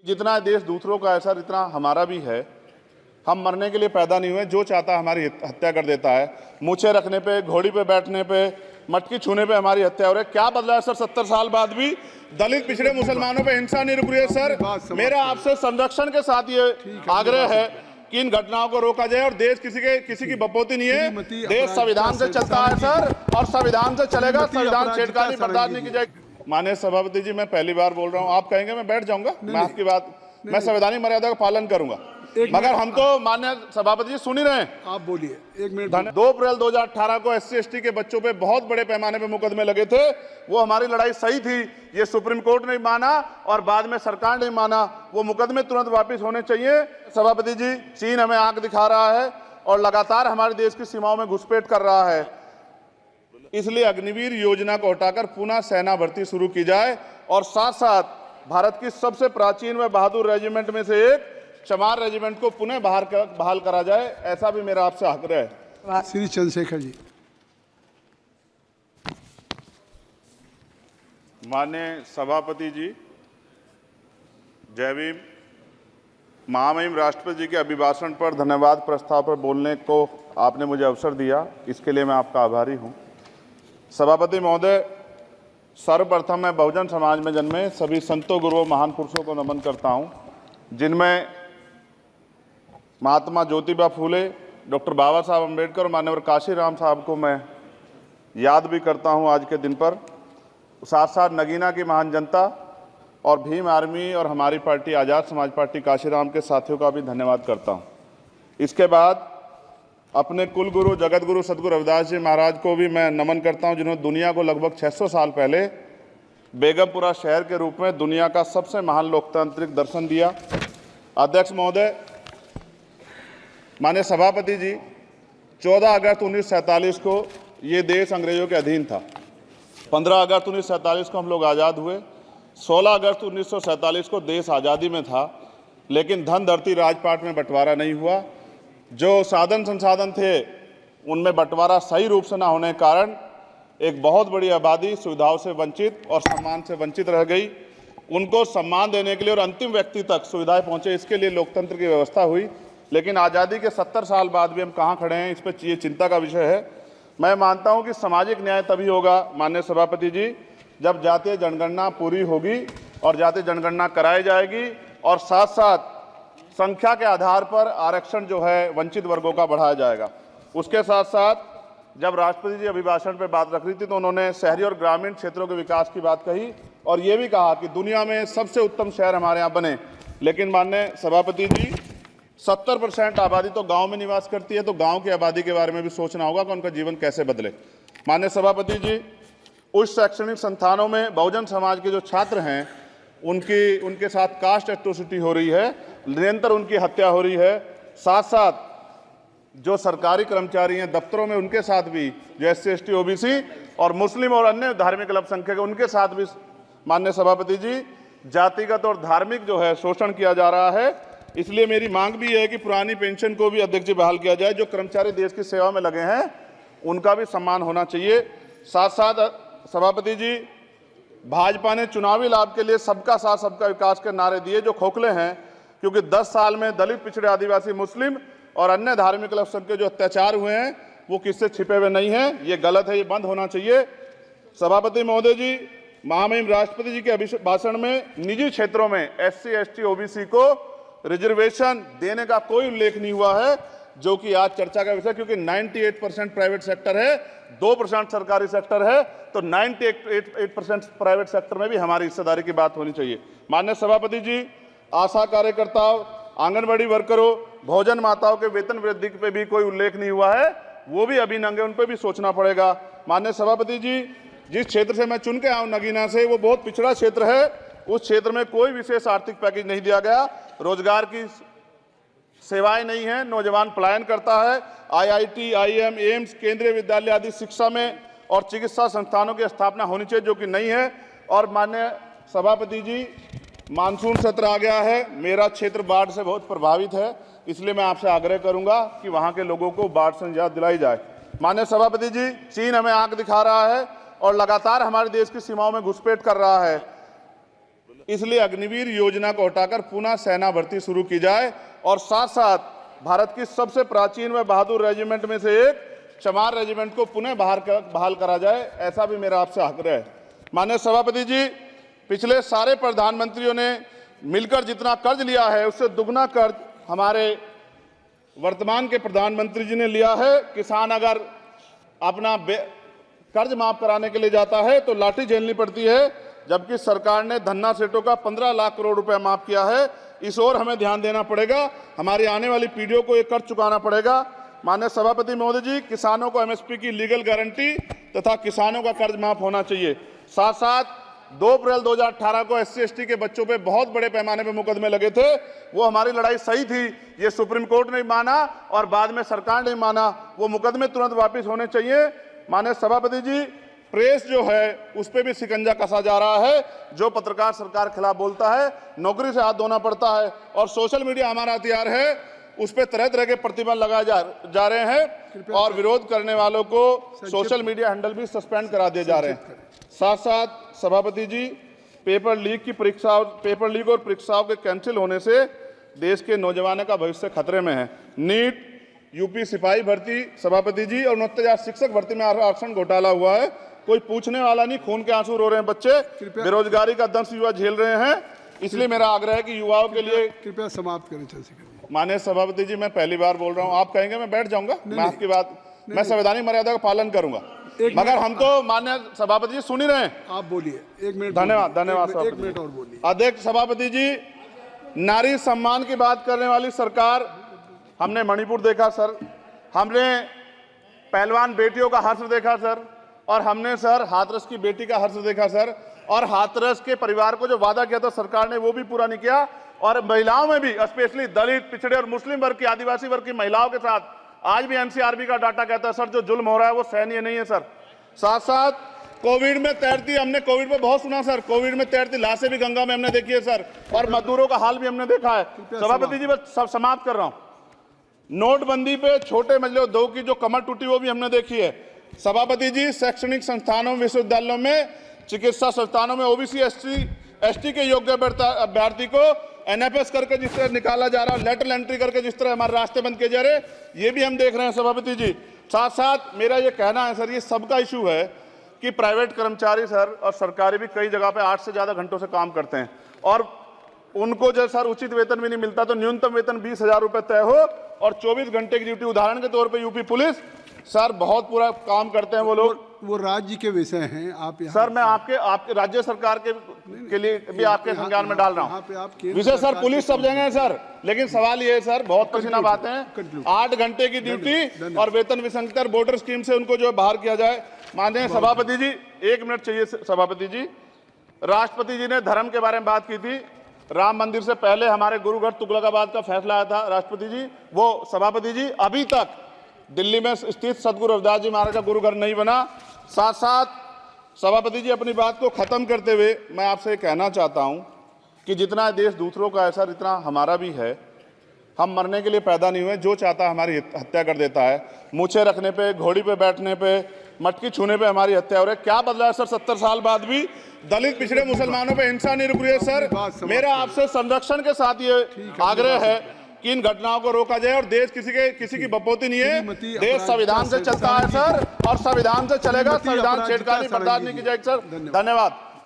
जितना देश दूसरों का है सर, इतना हमारा भी है। हम मरने के लिए पैदा नहीं हुए, जो चाहता है हमारी हत्या कर देता है। मूछें रखने पे, घोड़ी पे बैठने पे, मटकी छूने पे हमारी हत्या हो रही है। क्या बदला है सर? 70 साल बाद भी दलित पिछड़े मुसलमानों पे हिंसा नहीं रुक रही है सर। मेरा आपसे संरक्षण के साथ ये आग्रह है कि इन घटनाओं को रोका जाए। और देश किसी की बपोती नहीं है, देश संविधान से चलता है सर, और संविधान से चलेगा। संविधान छेड़खानी बर्दाश्त नहीं की जाएगी। माननीय सभापति जी, मैं पहली बार बोल रहा हूँ, आप कहेंगे मैं बैठ जाऊंगा, मैं आपकी बात, मैं संवैधानिक मर्यादा का पालन करूंगा, मगर हम तो माननीय सभापति जी सुन ही रहे हैं। आप बोलिए, 1 मिनट। 2 अप्रैल 2018 को SC/ST के बच्चों पे बहुत बड़े पैमाने पे मुकदमे लगे थे। वो हमारी लड़ाई सही थी, ये सुप्रीम कोर्ट ने माना और बाद में सरकार ने माना। वो मुकदमे तुरंत वापस होने चाहिए। सभापति जी, चीन हमें आंख दिखा रहा है और लगातार हमारे देश की सीमाओं में घुसपैठ कर रहा है। इसलिए अग्निवीर योजना को हटाकर पुनः सेना भर्ती शुरू की जाए और साथ साथ भारत की सबसे प्राचीन व बहादुर रेजिमेंट में से एक चमार रेजिमेंट को पुनः बहाल करा जाए, ऐसा भी मेरा आपसे आग्रह है। श्री चंद्रशेखर जी। माननीय सभापति जी, जय भीम। महामहिम राष्ट्रपति जी के अभिभाषण पर धन्यवाद प्रस्ताव पर बोलने को आपने मुझे अवसर दिया, इसके लिए मैं आपका आभारी हूं। सभापति महोदय, सर्वप्रथम मैं बहुजन समाज में जन्मे सभी संतों, गुरुओं, महान पुरुषों को नमन करता हूं, जिनमें महात्मा ज्योतिबा फूले, डॉक्टर बाबा साहब अम्बेडकर और माननीय काशीराम साहब को मैं याद भी करता हूं आज के दिन पर। साथ साथ नगीना की महान जनता और भीम आर्मी और हमारी पार्टी आज़ाद समाज पार्टी काशीराम के साथियों का भी धन्यवाद करता हूं। इसके बाद अपने कुल गुरु जगत गुरु सदगुरु रविदास जी महाराज को भी मैं नमन करता हूं, जिन्होंने दुनिया को लगभग 600 साल पहले बेगमपुरा शहर के रूप में दुनिया का सबसे महान लोकतांत्रिक दर्शन दिया। अध्यक्ष महोदय, माननीय सभापति जी, 14 अगस्त 1947 को ये देश अंग्रेजों के अधीन था। 15 अगस्त 1947 को हम लोग आज़ाद हुए। 16 अगस्त 1947 को देश आज़ादी में था, लेकिन धन धरती राजपाट में बंटवारा नहीं हुआ। जो साधन संसाधन थे उनमें बंटवारा सही रूप से न होने के कारण एक बहुत बड़ी आबादी सुविधाओं से वंचित और सम्मान से वंचित रह गई। उनको सम्मान देने के लिए और अंतिम व्यक्ति तक सुविधाएं पहुंचे, इसके लिए लोकतंत्र की व्यवस्था हुई। लेकिन आज़ादी के 70 साल बाद भी हम कहाँ खड़े हैं, इस पर ये चिंता का विषय है। मैं मानता हूं कि सामाजिक न्याय तभी होगा माननीय सभापति जी, जब जातीय जनगणना पूरी होगी और जातीय जनगणना कराई जाएगी और साथ साथ संख्या के आधार पर आरक्षण जो है वंचित वर्गों का बढ़ाया जाएगा। उसके साथ साथ जब राष्ट्रपति जी अभिभाषण पर बात रख रही थी तो उन्होंने शहरी और ग्रामीण क्षेत्रों के विकास की बात कही और ये भी कहा कि दुनिया में सबसे उत्तम शहर हमारे यहाँ बने। लेकिन माननीय सभापति जी, 70% आबादी तो गांव में निवास करती है, तो गांव की आबादी के बारे में भी सोचना होगा कि उनका जीवन कैसे बदले। माननीय सभापति जी, उच्च शैक्षणिक संस्थानों में बहुजन समाज के जो छात्र हैं उनके साथ कास्ट एट्रोसिटी हो रही है, निरंतर उनकी हत्या हो रही है। साथ साथ जो सरकारी कर्मचारी हैं दफ्तरों में, उनके साथ भी जो SC/ST OBC और मुस्लिम और अन्य धार्मिक अल्पसंख्यक, उनके साथ भी माननीय सभापति जी जातिगत और धार्मिक जो है शोषण किया जा रहा है। इसलिए मेरी मांग भी है कि पुरानी पेंशन को भी अध्यक्ष जी बहाल किया जाए। जो कर्मचारी देश की सेवा में लगे हैं उनका भी सम्मान होना चाहिए। साथ साथ सभापति जी, भाजपा ने चुनावी लाभ के लिए सबका साथ सबका विकास के नारे दिए जो खोखले हैं, क्योंकि 10 साल में दलित, पिछड़े, आदिवासी, मुस्लिम और अन्य धार्मिक अल्पसंख्यक जो अत्याचार हुए हैं वो किससे छिपे हुए नहीं हैं। ये गलत है, ये बंद होना चाहिए। सभापति महोदय जी, महामहिम राष्ट्रपति जी के अभिभाषण में निजी क्षेत्रों में SC/ST OBC को रिजर्वेशन देने का कोई उल्लेख नहीं हुआ है, जो कि आज चर्चा का विषय, क्योंकि 98% प्राइवेट सेक्टर है, 2% सरकारी सेक्टर है, तो 98% प्राइवेट सेक्टर में भी हमारी हिस्सेदारी की बात होनी चाहिए। माननीय सभापति जी, आशा कार्यकर्ताओं, आंगनबाड़ी वर्करों, भोजन माताओं के वेतन वृद्धि पे भी कोई उल्लेख नहीं हुआ है, वो भी अभी नंगे, उन पर भी सोचना पड़ेगा। माननीय सभापति जी, जिस क्षेत्र से मैं चुन के आऊँ नगीना से, वो बहुत पिछड़ा क्षेत्र है। उस क्षेत्र में कोई विशेष आर्थिक पैकेज नहीं दिया गया, रोजगार की सेवाएं नहीं है, नौजवान पलायन करता है। IIT, IIM, एम्स, केंद्रीय विद्यालय आदि शिक्षा में और चिकित्सा संस्थानों की स्थापना होनी चाहिए, जो कि नहीं है। और माननीय सभापति जी, मानसून सत्र आ गया है, मेरा क्षेत्र बाढ़ से बहुत प्रभावित है, इसलिए मैं आपसे आग्रह करूंगा कि वहां के लोगों को बाढ़ से निजात दिलाई जाए। माननीय सभापति जी, चीन हमें आंख दिखा रहा है और लगातार हमारे देश की सीमाओं में घुसपैठ कर रहा है। इसलिए अग्निवीर योजना को हटाकर पुनः सेना भर्ती शुरू की जाए और साथ साथ भारत की सबसे प्राचीन व बहादुर रेजिमेंट में से एक चमार रेजिमेंट को पुनः बहाल करा जाए, ऐसा भी मेरा आपसे आग्रह है। माननीय सभापति जी, पिछले सारे प्रधानमंत्रियों ने मिलकर जितना कर्ज लिया है उससे दुगना कर्ज हमारे वर्तमान के प्रधानमंत्री जी ने लिया है। किसान अगर अपना कर्ज माफ कराने के लिए जाता है तो लाठी झेलनी पड़ती है, जबकि सरकार ने धन्ना सेठों का 15 लाख करोड़ रुपए माफ किया है। इस ओर हमें ध्यान देना पड़ेगा, हमारी आने वाली पीढ़ियों को ये कर्ज चुकाना पड़ेगा। माननीय सभापति महोदय जी, किसानों को एमएसपी की लीगल गारंटी तथा किसानों का कर्ज माफ होना चाहिए। साथ साथ 2 अप्रैल 2018 को SC/ST के बच्चों पे बहुत बड़े पैमाने पे मुकदमे लगे थे, वो हमारी लड़ाई सही थी, ये सुप्रीम कोर्ट ने माना और बाद में सरकार ने माना, वो मुकदमे तुरंत वापस होने चाहिए। माननीय सभापति जी, प्रेस जो है उस पर भी शिकंजा कसा जा रहा है, जो पत्रकार सरकार खिलाफ बोलता है नौकरी से हाथ धोना पड़ता है, और सोशल मीडिया हमारा हथियार है, उस पर तरह तरह के प्रतिबंध लगाए जा रहे हैं और विरोध करने वालों को सोशल मीडिया हैंडल भी सस्पेंड करा दिए जा रहे हैं। साथ साथ सभापति जी, पेपर लीक और परीक्षाओं के कैंसिल होने से देश के नौजवानों का भविष्य खतरे में है। नीट, यूपी सिपाही भर्ती सभापति जी और 69,000 शिक्षक भर्ती में आरक्षण घोटाला हुआ है, कोई पूछने वाला नहीं, खून के आंसू रो रहे हैं बच्चे, बेरोजगारी का दंश युवा झेल रहे हैं। इसलिए मेरा आग्रह है कि युवाओं के लिए कृपया समाप्त करें चंद्रशेखर। माननीय सभापति जी, मैं पहली बार बोल रहा हूं, आप कहेंगे मैं बैठ जाऊंगा, मैं आपकी बात, मैं संवैधानिक मर्यादा का पालन करूंगा, मगर हम तो माननीय सभापति जी सुन ही रहे हैं। आप बोलिए, 1 मिनट। धन्यवाद एक मिनट और बोलिए। अध्यक्ष सभापति जी, नारी सम्मान की बात करने वाली सरकार, हमने मणिपुर देखा सर, हमने पहलवान बेटियों का हर्ष देखा सर, और हमने सर हाथरस की बेटी का हर्ष देखा सर, और हाथरस के परिवार को जो वादा किया था सरकार ने वो भी पूरा नहीं किया। और महिलाओं में भी, स्पेशली दलित, पिछड़े और मुस्लिम वर्ग की, आदिवासी वर्ग की महिलाओं के साथ आज भी NCRB का डाटा कहता है सर जो जुल्म हो रहा है वो सहनीय नहीं है सर। साथ साथ कोविड में तैरती, हमने कोविड में बहुत सुना सर, कोविड में तैरती लाशें भी गंगा में हमने देखी है सर, और मजदूरों का हाल भी हमने देखा है। सभापति जी, बस सब समाप्त कर रहा हूं। नोटबंदी पे छोटे मजले उद्योग की जो कमर टूटी वो भी हमने देखी है। सभापति जी, शैक्षणिक संस्थानों, विश्वविद्यालयों में, चिकित्सा संस्थानों में OBC ST के योग्य अभ्यर्थी को NFS करके जिस तरह निकाला जा रहा है, लेटरल एंट्री करके जिस तरह हमारे रास्ते बंद किए जा रहे, ये भी हम देख रहे हैं सभापति जी। साथ साथ मेरा ये कहना है सर, ये सबका इशू है कि प्राइवेट कर्मचारी सर और सरकारी भी कई जगह पे 8 से ज़्यादा घंटों से काम करते हैं और उनको जब सर उचित वेतन भी नहीं मिलता, तो न्यूनतम वेतन 20,000 रुपये तय हो और 24 घंटे की ड्यूटी। उदाहरण के तौर पे यूपी पुलिस सर बहुत पूरा काम करते हैं वो लोग, वो राज्य के विषय हैं। आप यहाँ सर मैं आपके राज्य सरकार के लिए भी आपके संज्ञान में डाल रहा हूँ विषय सर, पुलिस सब जगह है सर, लेकिन सवाल ये है सर, बहुत पसीना बातें हैं, 8 घंटे की ड्यूटी और वेतन विसंगति, बॉर्डर स्कीम से उनको जो बाहर किया जाए। माननीय सभापति जी, 1 मिनट चाहिए सभापति जी। राष्ट्रपति जी ने धर्म के बारे में बात की थी, राम मंदिर से पहले हमारे गुरुघर तुगलकाबाद का फैसला आया था राष्ट्रपति जी, वो सभापति जी अभी तक दिल्ली में स्थित सदगुरु रविदास जी महाराज का गुरुघर नहीं बना। साथ साथ सभापति जी, अपनी बात को खत्म करते हुए मैं आपसे कहना चाहता हूं कि जितना देश दूसरों का है सर, इतना हमारा भी है। हम मरने के लिए पैदा नहीं हुए, जो चाहता है हमारी हत्या कर देता है। मूछें रखने पे, घोड़ी पे बैठने पे, मटकी छूने पे हमारी हत्या हो रही है। क्या बदला है सर 70 साल बाद भी? दलित, पिछड़े, मुसलमानों पे हिंसा नहीं रुक रही है सर। मेरा आपसे संरक्षण के साथ ये आग्रह है कि इन घटनाओं को रोका जाए और देश किसी की बपोती नहीं है, देश संविधान से चलता है सर और संविधान से चलेगा। संविधान छेड़खानी बर्दाश्त नहीं की जाएगी सर। धन्यवाद।